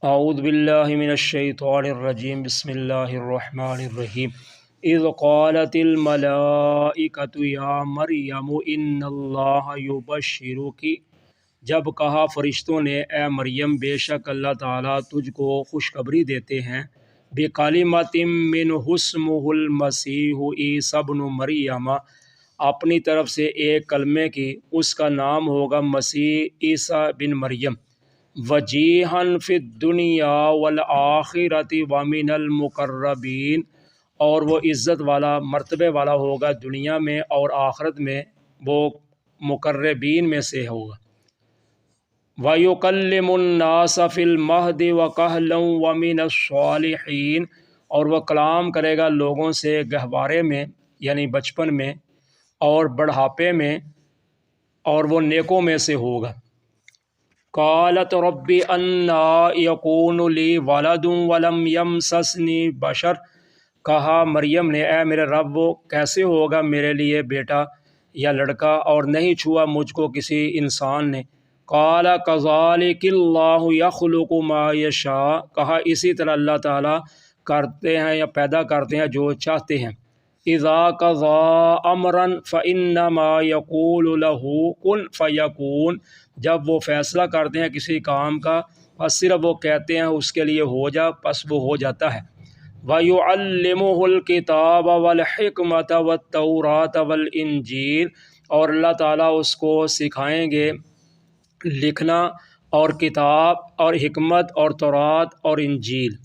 اعوذ باللہ من الشیطان الرجیم بسم اللہ الرحمن الرحیم اذ قالت الملائکۃ یا مریم ان اللہ یبشرک، جب کہا فرشتوں نے اے مریم بے شک اللہ تعالیٰ تجھ کو خوشخبری دیتے ہیں، بکلمۃ منہ اسمہ المسیح عیسی ابن مریم، اپنی طرف سے ایک کلمے کی، اس کا نام ہوگا مسیح عیسیٰ بن مریم، وجیہاً فی الدنیا والآخرۃ ومن المقربین، اور وہ عزت والا مرتبے والا ہوگا دنیا میں اور آخرت میں وہ مقربین میں سے ہوگا۔ وَيُكَلِّمُ النَّاسَ فِي الْمَهْدِ وَكَهْلًا وَمِنَ الصَّالِحِينَ، اور وہ کلام کرے گا لوگوں سے گہوارے میں یعنی بچپن میں اور بڑھاپے میں، اور وہ نیکوں میں سے ہوگا۔ قالت رب انا یکون لی ولد ولم یمسسنی بشر، کہا مریم نے اے میرے رب کیسے ہوگا میرے لیے بیٹا یا لڑکا اور نہیں چھوا مجھ کو کسی انسان نے۔ قال کذالک اللہ یخلق ما یشاء، کہا اسی طرح اللہ تعالیٰ کرتے ہیں یا پیدا کرتے ہیں جو چاہتے ہیں۔ اذا قضا امرا فانما یقول له کن فیکون، جب وہ فیصلہ کرتے ہیں کسی کام کا بس صرف وہ کہتے ہیں اس کے لیے ہو جا، پس وہ ہو جاتا ہے۔ وَيُعَلِّمُهُ الْكِتَابَ وَالْحِكْمَةَ وَالتَّوْرَاةَ وَالْإِنْجِيلَ، اور اللہ تعالیٰ اس کو سکھائیں گے لکھنا اور کتاب اور حکمت اور تورات اور انجیل۔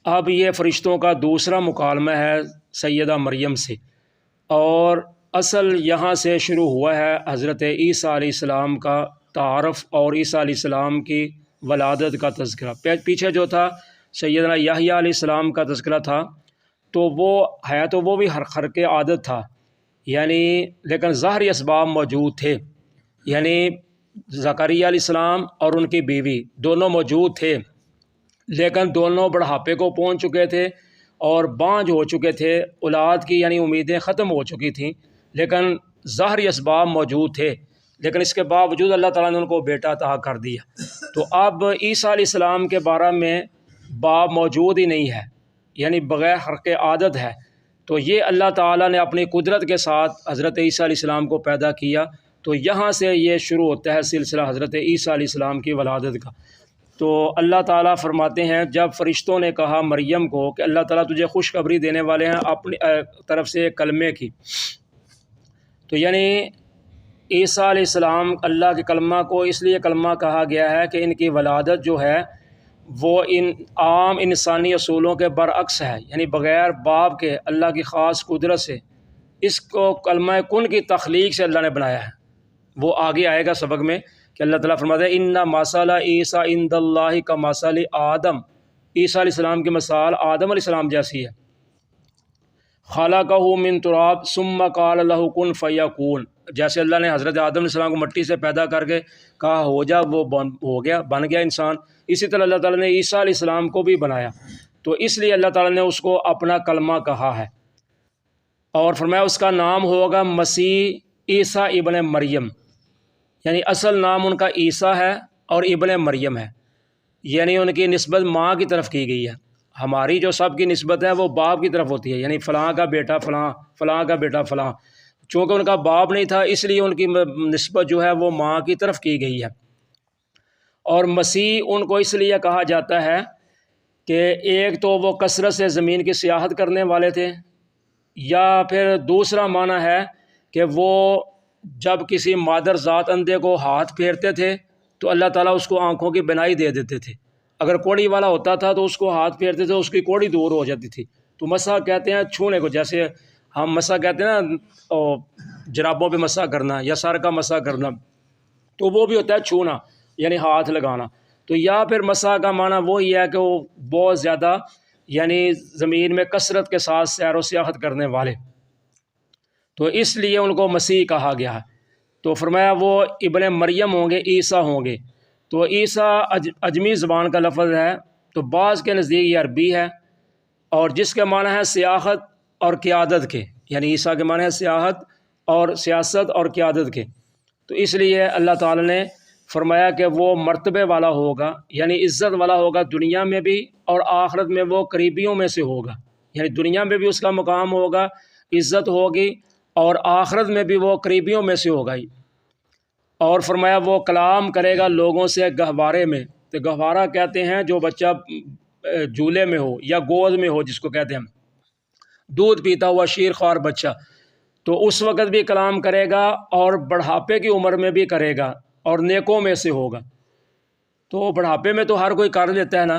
اب یہ فرشتوں کا دوسرا مکالمہ ہے سیدہ مریم سے، اور اصل یہاں سے شروع ہوا ہے حضرت عیسیٰ علیہ السلام کا تعارف اور عیسیٰ علیہ السلام کی ولادت کا تذکرہ۔ پیچھے جو تھا سیدنا یحییٰ علیہ السلام کا تذکرہ تھا، تو وہ ہے تو وہ بھی خرق عادت تھا، یعنی لیکن ظاہری اسباب موجود تھے، یعنی زکریا علیہ السلام اور ان کی بیوی دونوں موجود تھے، لیکن دونوں بڑھاپے کو پہنچ چکے تھے اور بانجھ ہو چکے تھے، اولاد کی یعنی امیدیں ختم ہو چکی تھیں، لیکن ظاہری اسباب موجود تھے، لیکن اس کے باوجود اللہ تعالیٰ نے ان کو بیٹا عطا کر دیا۔ تو اب عیسیٰ علیہ السلام کے بارے میں باپ موجود ہی نہیں ہے، یعنی بغیر خرق عادت ہے، تو یہ اللہ تعالیٰ نے اپنی قدرت کے ساتھ حضرت عیسیٰ علیہ السلام کو پیدا کیا، تو یہاں سے یہ شروع ہوتا ہے سلسلہ حضرت عیسیٰ علیہ السلام کی ولادت کا۔ تو اللہ تعالیٰ فرماتے ہیں جب فرشتوں نے کہا مریم کو کہ اللہ تعالیٰ تجھے خوشخبری دینے والے ہیں اپنی طرف سے ایک کلمے کی، تو یعنی عیسیٰ علیہ السلام اللہ کے کلمہ کو اس لیے کلمہ کہا گیا ہے کہ ان کی ولادت جو ہے وہ ان عام انسانی اصولوں کے برعکس ہے، یعنی بغیر باپ کے اللہ کی خاص قدرت سے اس کو کلمہ کن کی تخلیق سے اللہ نے بنایا ہے۔ وہ آگے آئے گا سبق میں کہ اللہ تعالیٰ فرماتا ہے ان مثل عیسیٰ عند اللہ کمثل آدم، عیسیٰ علیہ السلام کی مثال آدم علیہ السلام جیسی ہے۔ خلقہ من تراب ثم قال له کن فیکون، جیسے اللہ نے حضرت آدم علیہ السلام کو مٹی سے پیدا کر کے کہا ہو جا، وہ ہو گیا، بن گیا انسان، اسی طرح اللہ تعالیٰ نے عیسیٰ علیہ السلام کو بھی بنایا، تو اس لیے اللہ تعالیٰ نے اس کو اپنا کلمہ کہا ہے، اور فرمایا اس کا نام ہوگا مسیح عیسیٰ ابن مریم، یعنی اصل نام ان کا عیسیٰ ہے اور ابن مریم ہے، یعنی ان کی نسبت ماں کی طرف کی گئی ہے۔ ہماری جو سب کی نسبت ہے وہ باپ کی طرف ہوتی ہے، یعنی فلاں کا بیٹا فلاں، فلاں کا بیٹا فلاں، چونکہ ان کا باپ نہیں تھا اس لیے ان کی نسبت جو ہے وہ ماں کی طرف کی گئی ہے۔ اور مسیح ان کو اس لیے کہا جاتا ہے کہ ایک تو وہ کثرت سے زمین کی سیاحت کرنے والے تھے، یا پھر دوسرا معنی ہے کہ وہ جب کسی مادر ذات اندھے کو ہاتھ پھیرتے تھے تو اللہ تعالیٰ اس کو آنکھوں کی بینائی دے دیتے تھے، اگر کوڑی والا ہوتا تھا تو اس کو ہاتھ پھیرتے تھے اس کی کوڑی دور ہو جاتی تھی۔ تو مسح کہتے ہیں چھونے کو، جیسے ہم مسح کہتے ہیں نا جرابوں پہ مسح کرنا یا سر کا مسح کرنا، تو وہ بھی ہوتا ہے چھونا یعنی ہاتھ لگانا۔ تو یا پھر مسح کا معنی وہی ہے کہ وہ بہت زیادہ یعنی زمین میں کثرت کے ساتھ سیر و سیاحت کرنے والے، تو اس لیے ان کو مسیح کہا گیا ہے۔ تو فرمایا وہ ابن مریم ہوں گے، عیسیٰ ہوں گے۔ تو عیسیٰ عجمی زبان کا لفظ ہے، تو بعض کے نزدیک یہ عربی ہے، اور جس کے معنی ہے سیاحت اور قیادت کے، یعنی عیسیٰ کے معنی ہے سیاحت اور سیاست اور قیادت کے، تو اس لیے اللہ تعالیٰ نے فرمایا کہ وہ مرتبے والا ہوگا، یعنی عزت والا ہوگا دنیا میں بھی، اور آخرت میں وہ قریبیوں میں سے ہوگا، یعنی دنیا میں بھی اس کا مقام ہوگا، عزت ہوگی، اور آخرت میں بھی وہ قریبیوں میں سے ہوگا ہی۔ اور فرمایا وہ کلام کرے گا لوگوں سے گہوارے میں، تو گہوارہ کہتے ہیں جو بچہ جھولے میں ہو یا گود میں ہو، جس کو کہتے ہیں دودھ پیتا ہوا شیر خوار بچہ، تو اس وقت بھی کلام کرے گا، اور بڑھاپے کی عمر میں بھی کرے گا، اور نیکوں میں سے ہوگا۔ تو بڑھاپے میں تو ہر کوئی کر لیتا ہے نا،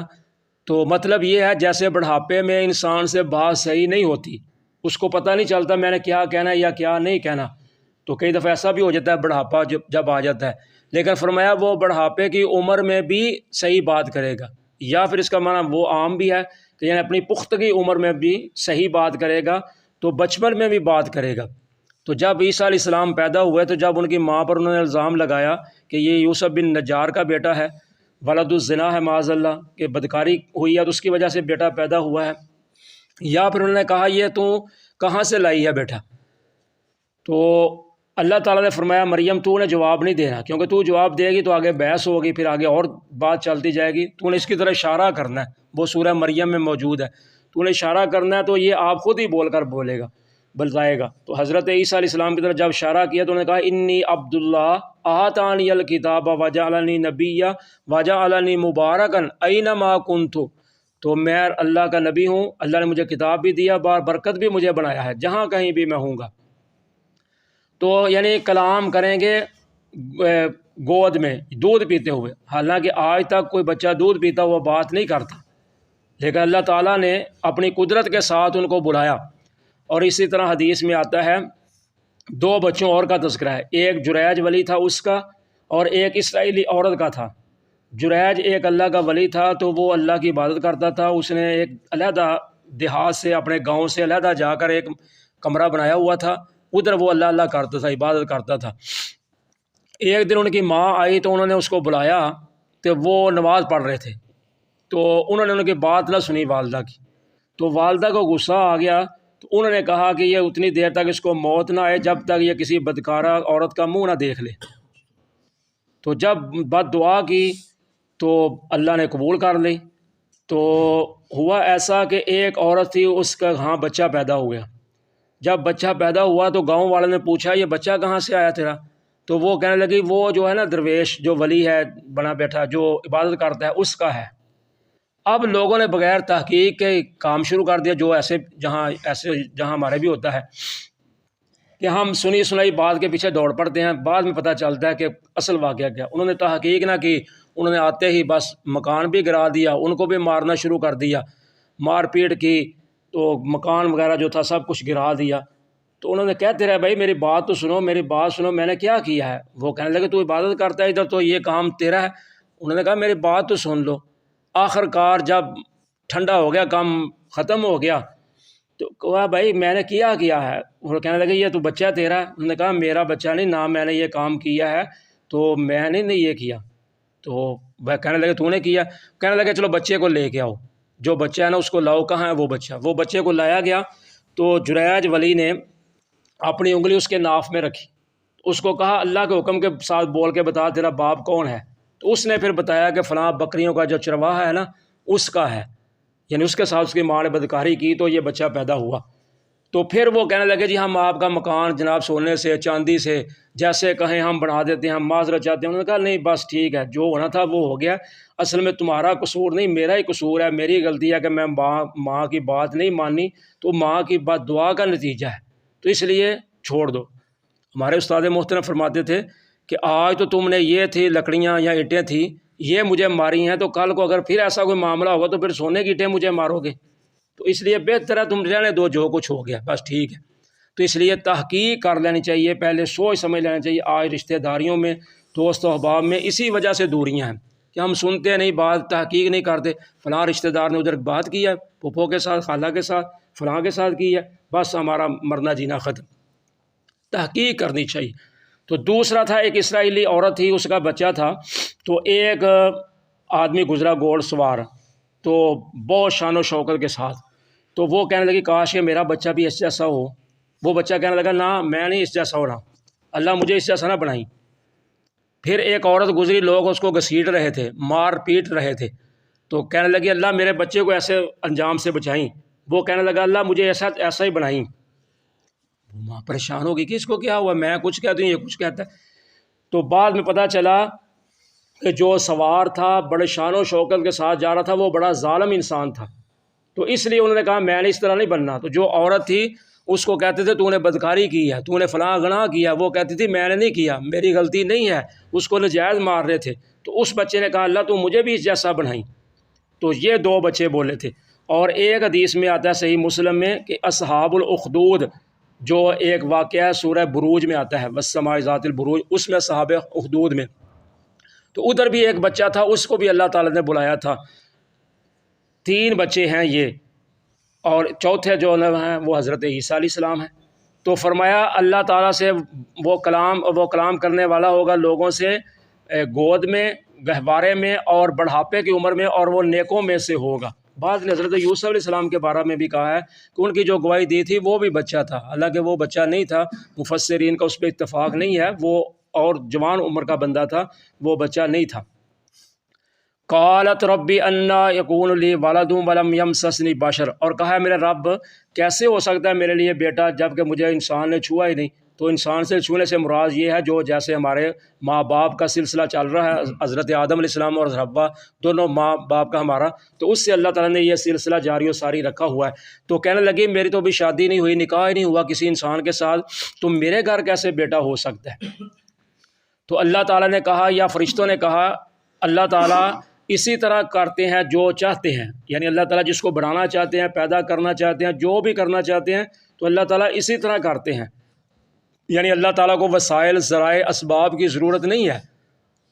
تو مطلب یہ ہے جیسے بڑھاپے میں انسان سے بات صحیح نہیں ہوتی، اس کو پتہ نہیں چلتا میں نے کیا کہنا ہے یا کیا نہیں کہنا، تو کئی دفعہ ایسا بھی ہو جاتا ہے بڑھاپا جب آ جاتا ہے، لیکن فرمایا وہ بڑھاپے کی عمر میں بھی صحیح بات کرے گا، یا پھر اس کا معنی وہ عام بھی ہے کہ یعنی اپنی پختگی عمر میں بھی صحیح بات کرے گا، تو بچپن میں بھی بات کرے گا۔ تو جب عیسیٰ علیہ السلام پیدا ہوئے تو جب ان کی ماں پر انہوں نے الزام لگایا کہ یہ یوسف بن نجار کا بیٹا ہے، ولد الزنا ہے معاذ اللہ، کہ بدکاری ہوئی ہے تو اس کی وجہ سے بیٹا پیدا ہوا ہے، یا پھر انہوں نے کہا یہ تو کہاں سے لائی ہے بیٹا، تو اللہ تعالیٰ نے فرمایا مریم تو نے جواب نہیں دینا، کیونکہ تو جواب دے گی تو آگے بحث ہوگی، پھر آگے اور بات چلتی جائے گی، تو نے اس کی طرح اشارہ کرنا ہے، وہ سورہ مریم میں موجود ہے، تو نے اشارہ کرنا ہے، تو یہ آپ خود ہی بول کر بولے گا، بتائے گا۔ تو حضرت عیسیٰ علیہ السلام کی طرف جب اشارہ کیا تو انہوں نے کہا انی عبداللہ آتانی الکتاب وجعلنی نبیا وجعلنی مبارکا اینما کنت، تو میں اللہ کا نبی ہوں، اللہ نے مجھے کتاب بھی دیا، بار برکت بھی مجھے بنایا ہے، جہاں کہیں بھی میں ہوں گا۔ تو یعنی کلام کریں گے گود میں دودھ پیتے ہوئے، حالانکہ آج تک کوئی بچہ دودھ پیتا ہوا بات نہیں کرتا، لیکن اللہ تعالیٰ نے اپنی قدرت کے ساتھ ان کو بلایا۔ اور اسی طرح حدیث میں آتا ہے دو بچوں اور کا تذکرہ ہے، ایک جریج ولی تھا اس کا، اور ایک اسرائیلی عورت کا تھا۔ جریج ایک اللہ کا ولی تھا، تو وہ اللہ کی عبادت کرتا تھا، اس نے ایک علیحدہ دیہات سے اپنے گاؤں سے علیحدہ جا کر ایک کمرہ بنایا ہوا تھا، ادھر وہ اللہ اللہ کرتا تھا، عبادت کرتا تھا۔ ایک دن ان کی ماں آئی تو انہوں نے اس کو بلایا، تو وہ نماز پڑھ رہے تھے، تو انہوں نے ان کی بات نہ سنی والدہ کی، تو والدہ کو غصہ آ گیا، تو انہوں نے کہا کہ یہ اتنی دیر تک اس کو موت نہ آئے جب تک یہ کسی بدکارہ عورت کا منہ نہ دیکھ لے۔ تو جب بد دعا کی تو اللہ نے قبول کر لی۔ تو ہوا ایسا کہ ایک عورت تھی، اس کا ہاں بچہ پیدا ہو گیا۔ جب بچہ پیدا ہوا تو گاؤں والوں نے پوچھا یہ بچہ کہاں سے آیا تیرا، تو وہ کہنے لگی وہ جو ہے نا درویش جو ولی ہے بنا بیٹھا جو عبادت کرتا ہے اس کا ہے۔ اب لوگوں نے بغیر تحقیق کے کام شروع کر دیا، جو ایسے جہاں ہمارے بھی ہوتا ہے کہ ہم سنی سنائی بات کے پیچھے دوڑ پڑتے ہیں، بعد میں پتہ چلتا ہے کہ اصل واقعہ کیا۔ انہوں نے تحقیق نہ کی، انہوں نے آتے ہی بس مکان بھی گرا دیا، ان کو بھی مارنا شروع کر دیا، مار پیٹ کی، تو مکان وغیرہ جو تھا سب کچھ گرا دیا۔ تو انہوں نے کہتے رہے بھائی میری بات تو سنو، میری بات سنو، میں نے کیا کیا ہے؟ وہ کہنے لگے تو عبادت کرتا ہے ادھر، تو یہ کام تیرا ہے۔ انہوں نے کہا میری بات تو سن لو۔ آخر کار جب ٹھنڈا ہو گیا، کام ختم ہو گیا، تو کہا بھائی میں نے کیا ہے؟ وہ کہنے لگے یہ تو بچہ تیرا ہے۔ انہوں نے کہا میرا بچہ نہیں، نہ میں نے یہ کام کیا ہے، تو میں نے نہیں یہ کیا۔ تو وہ کہنے لگے تو نے کیا؟ کہنے لگے چلو بچے کو لے کے آؤ، جو بچہ ہے نا اس کو لاؤ، کہاں ہے وہ بچے کو لایا گیا۔ تو جریج ولی نے اپنی انگلی اس کے ناف میں رکھی، اس کو کہا اللہ کے حکم کے ساتھ بول کے بتا تیرا باپ کون ہے؟ تو اس نے پھر بتایا کہ فلاں بکریوں کا جو چرواہا ہے نا اس کا ہے، یعنی اس کے ساتھ اس کی ماں نے بدکاری کی تو یہ بچہ پیدا ہوا۔ تو پھر وہ کہنے لگے جی ہم آپ کا مکان جناب سونے سے چاندی سے جیسے کہیں ہم بنا دیتے ہیں، ہم معذرت چاہتے ہیں۔ انہوں نے کہا نہیں بس ٹھیک ہے، جو ہونا تھا وہ ہو گیا، اصل میں تمہارا قصور نہیں میرا ہی قصور ہے، میری غلطی ہے کہ میں ماں کی بات نہیں مانی، تو ماں کی بد دعا کا نتیجہ ہے، تو اس لیے چھوڑ دو۔ ہمارے استاد محترم فرماتے تھے کہ آج تو تم نے یہ تھی لکڑیاں یا اینٹیں تھیں یہ مجھے ماری ہیں، تو کل کو اگر پھر ایسا کوئی معاملہ ہوگا تو پھر سونے کی اینٹیں مجھے مارو گے، تو اس لیے بہتر ہے تم رہنے دو، جو کچھ ہو گیا بس ٹھیک ہے۔ تو اس لیے تحقیق کر لینی چاہیے، پہلے سوچ سمجھ لینا چاہیے۔ آج رشتہ داریوں میں دوست و احباب میں اسی وجہ سے دوریاں ہیں کہ ہم سنتے نہیں، بات تحقیق نہیں کرتے، فلاں رشتہ دار نے ادھر بات کی ہے پھپھو کے ساتھ، خالہ کے ساتھ، فلاں کے ساتھ کی ہے، بس ہمارا مرنا جینا ختم۔ تحقیق کرنی چاہیے۔ تو دوسرا تھا ایک اسرائیلی عورت تھی، اس کا بچہ تھا، تو ایک آدمی گزرا گھوڑ سوار، تو بہت شان و شوکت کے ساتھ، تو وہ کہنے لگی کاش کہ میرا بچہ بھی اس جیسا ہو۔ وہ بچہ کہنے لگا نہ میں نہیں اس جیسا ہو رہا، اللہ مجھے اس جیسا نہ بنائی۔ پھر ایک عورت گزری، لوگ اس کو گھسیٹ رہے تھے، مار پیٹ رہے تھے، تو کہنے لگی اللہ میرے بچے کو ایسے انجام سے بچائیں۔ وہ کہنے لگا اللہ مجھے ایسا ہی بنائیں۔ ماں پریشان ہوگی کہ اس کو کیا ہوا، میں کچھ کہتی ہوں یہ کچھ کہتا ہے۔ تو بعد میں پتہ چلا کہ جو سوار تھا بڑے شان و شوکت کے ساتھ جا رہا تھا وہ بڑا ظالم انسان تھا، تو اس لیے انہوں نے کہا میں نے اس طرح نہیں بننا۔ تو جو عورت تھی اس کو کہتے تھے تو نے بدکاری کی ہے، تو نے فلاں گناہ کیا، وہ کہتی تھی میں نے نہیں کیا، میری غلطی نہیں ہے، اس کو ناجائز مار رہے تھے۔ تو اس بچے نے کہا اللہ تو مجھے بھی اس جیسا بنائیں۔ تو یہ دو بچے بولے تھے۔ اور ایک حدیث میں آتا ہے صحیح مسلم میں کہ اصحاب الاخدود، جو ایک واقعہ ہے سورہ بروج میں آتا ہے، والسماء ذات البروج، اس میں اصحاب اخدود میں، تو ادھر بھی ایک بچہ تھا، اس کو بھی اللہ تعالیٰ نے بلایا تھا۔ 3 بچے ہیں یہ، اور چوتھے جو ہیں وہ حضرت عیسیٰ علیہ السلام ہیں۔ تو فرمایا اللہ تعالیٰ سے وہ کلام کرنے والا ہوگا لوگوں سے گود میں، گہوارے میں اور بڑھاپے کی عمر میں، اور وہ نیکوں میں سے ہوگا۔ بعض نے حضرت یوسف علیہ السلام کے بارے میں بھی کہا ہے کہ ان کی جو گواہی دی تھی وہ بھی بچہ تھا، حالانکہ وہ بچہ نہیں تھا، مفسرین کا اس پہ اتفاق نہیں ہے، وہ اور جوان عمر کا بندہ تھا، وہ بچہ نہیں تھا۔ قالت ربی انا یکون لی ولد ولم یمسسنی بشر، اور کہا ہے میرے رب کیسے ہو سکتا ہے میرے لیے بیٹا جب کہ مجھے انسان نے چھوا ہی نہیں۔ تو انسان سے چھونے سے مراد یہ ہے جو جیسے ہمارے ماں باپ کا سلسلہ چل رہا ہے، حضرت آدم علیہ السلام اور حوا دونوں ماں باپ کا ہمارا، تو اس سے اللہ تعالیٰ نے یہ سلسلہ جاری و ساری رکھا ہوا ہے۔ تو کہنے لگی میری تو ابھی شادی نہیں ہوئی، نکاح ہی نہیں ہوا کسی انسان کے ساتھ، تو میرے گھر کیسے بیٹا ہو سکتا ہے؟ تو اللہ تعالیٰ نے کہا یا فرشتوں نے کہا اللہ تعالیٰ اسی طرح کرتے ہیں جو چاہتے ہیں، یعنی اللہ تعالیٰ جس کو بڑھانا چاہتے ہیں، پیدا کرنا چاہتے ہیں، جو بھی کرنا چاہتے ہیں تو اللہ تعالیٰ اسی طرح کرتے ہیں۔ یعنی اللہ تعالیٰ کو وسائل، ذرائع، اسباب کی ضرورت نہیں ہے،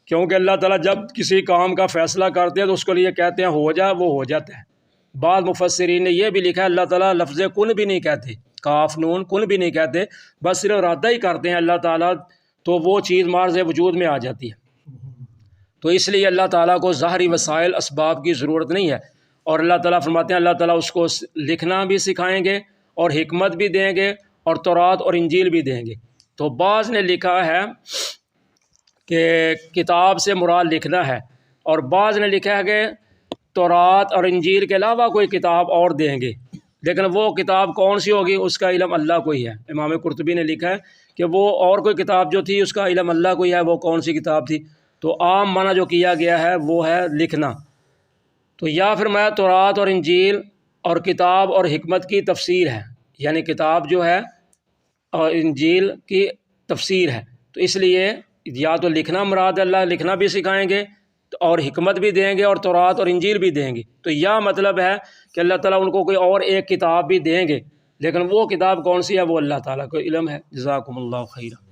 کیونکہ اللہ تعالیٰ جب کسی کام کا فیصلہ کرتے ہیں تو اس کے لیے کہتے ہیں ہو جا، وہ ہو جاتا ہے۔ بعض مفسرین نے یہ بھی لکھا ہے اللہ تعالیٰ لفظ کن بھی نہیں کہتے، کاف نون کن بھی نہیں کہتے، بس صرف ارادہ ہی کرتے ہیں اللہ تعالیٰ، تو وہ چیز مارز وجود میں آ جاتی ہے۔ تو اس لیے اللہ تعالیٰ کو ظاہری وسائل، اسباب کی ضرورت نہیں ہے۔ اور اللہ تعالیٰ فرماتے ہیں اللہ تعالیٰ اس کو لکھنا بھی سکھائیں گے اور حکمت بھی دیں گے اور تورات اور انجیل بھی دیں گے۔ تو بعض نے لکھا ہے کہ کتاب سے مراد لکھنا ہے، اور بعض نے لکھا ہے کہ تورات اور انجیل کے علاوہ کوئی کتاب اور دیں گے، لیکن وہ کتاب کون سی ہوگی اس کا علم اللہ کو ہی ہے۔ امام قرطبی نے لکھا ہے کہ وہ اور کوئی کتاب جو تھی اس کا علم اللہ کو ہی ہے، وہ کون سی کتاب تھی۔ تو عام معنی جو کیا گیا ہے وہ ہے لکھنا۔ تو یا پھر میں تورات اور انجیل اور کتاب اور حکمت کی تفسیر ہے، یعنی کتاب جو ہے اور انجیل کی تفسیر ہے، تو اس لیے یا تو لکھنا مراد اللہ لکھنا بھی سکھائیں گے اور حکمت بھی دیں گے اور تورات اور انجیل بھی دیں گے۔ تو یا مطلب ہے کہ اللہ تعالیٰ ان کو کوئی اور ایک کتاب بھی دیں گے، لیکن وہ کتاب کون سی ہے وہ اللہ تعالیٰ کو علم ہے۔ جزاکم اللہ خیرہ۔